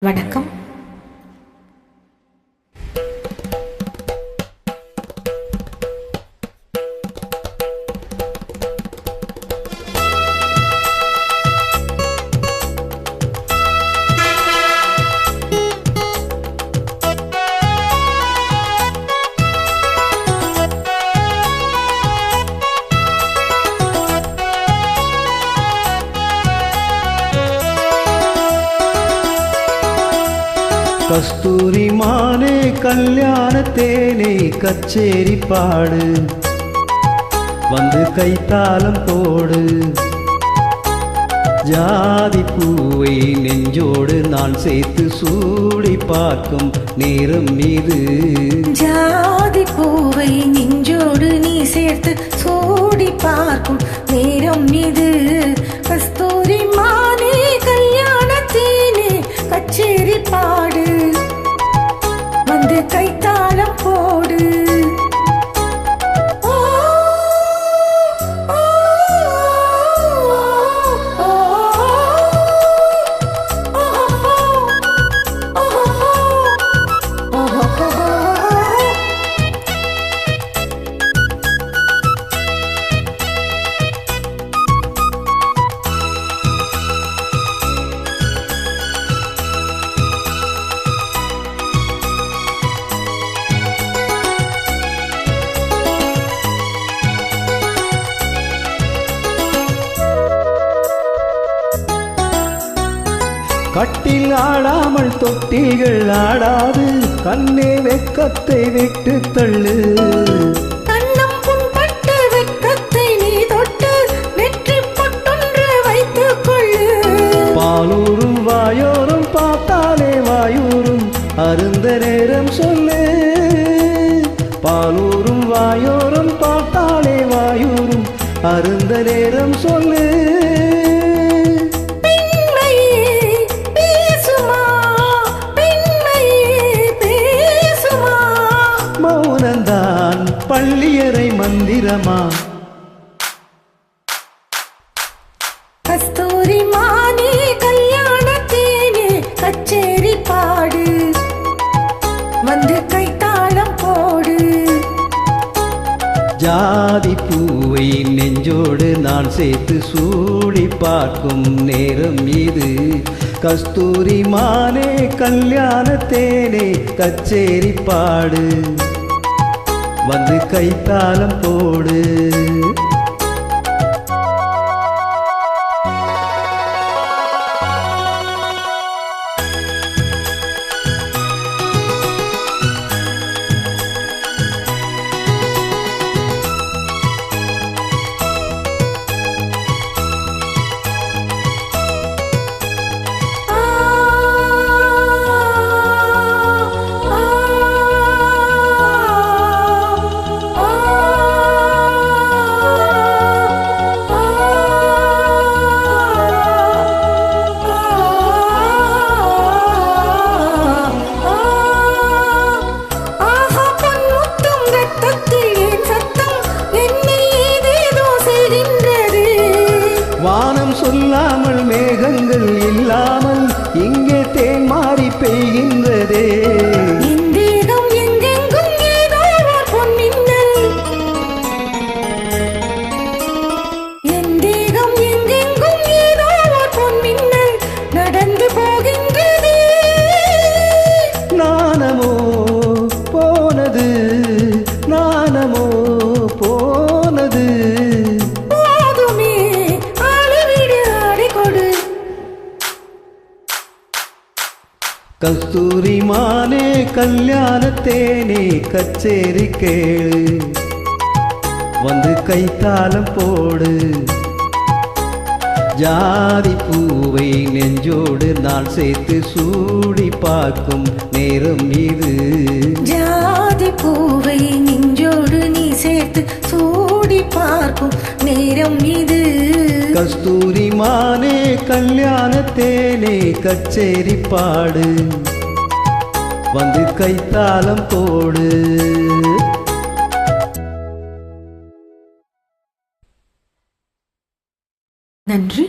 வணக்கம். கஸ்தூரி மானே கல்யாணத்தேனே கச்சேரி பாடு, வந்து கைத்தாளம் போடு. ஜாதி பூவை நெஞ்சோடு நான் சேர்த்து சூடி பார்க்கும் நேரம் மீது. ஜாதி பூவை நெஞ்சோடு நீ சேர்த்து சூடி பார்க்கும் நேரம் மீது. கஸ்தூரி மானே கல்யாணத்தேனே கச்சேரி பாடு, வந்து கைத்தாளம் போடு. கட்டில் ஆடாமல் தொட்டில்கள் ஆடாது, கண்ணே வெக்கத்தை விட்டு தள்ளு. கண்ணம் புண்பட்டு வெக்கத்தை நீ தொட்டு வெற்றி பொட்டொன்று வைத்துக் கொள்ளு. பாலூரும் வாயோரும் பார்த்தாலே வாயூரும் அருந்த நேரம் சொல்லு. பாலூரும் வாயோரும் பார்த்தாலே வாயூரும் அருந்த நேரம் சொல்லு. மௌனந்தான் பள்ளியறை மந்திரமா? கஸ்தூரி மானே கல்யாணத்தேனே கச்சேரி பாடு, வந்து கைத்தாளம் போடு. ஜாதி பூவை நெஞ்சோடு நான் சேர்த்து சூடி பார்க்கும் நேரம் இது. கஸ்தூரி மானே கல்யாணத்தேனே கச்சேரி பாடு, வந்து கைத்தாளம் போடு. வானம் சொல்லாமல் மேகங்கள் இல்லாமல் இங்கே தேன் மாறி பெய்கின்றதே. நடந்து போகின்றதே. நாணமோ போனது, நாணமோ போனது. கஸ்தூரி மானே கல்யாணத்தேனே கச்சேரி கேளு, வந்து கைத்தாளம் போடு. ஜாதி பூவை நெஞ்சோடு நான் சேர்த்து சூடி பார்க்கும் நேரம் இது. ஜாதி பூவை நெஞ்சோடு நீ சேர்த்து சூடி பார்க்கும் நேரம் இது. கஸ்தூரி மானே கல்யாணத்தேனே கச்சேரி பாடு, வந்து கைத்தாளம் போடு. நன்றி.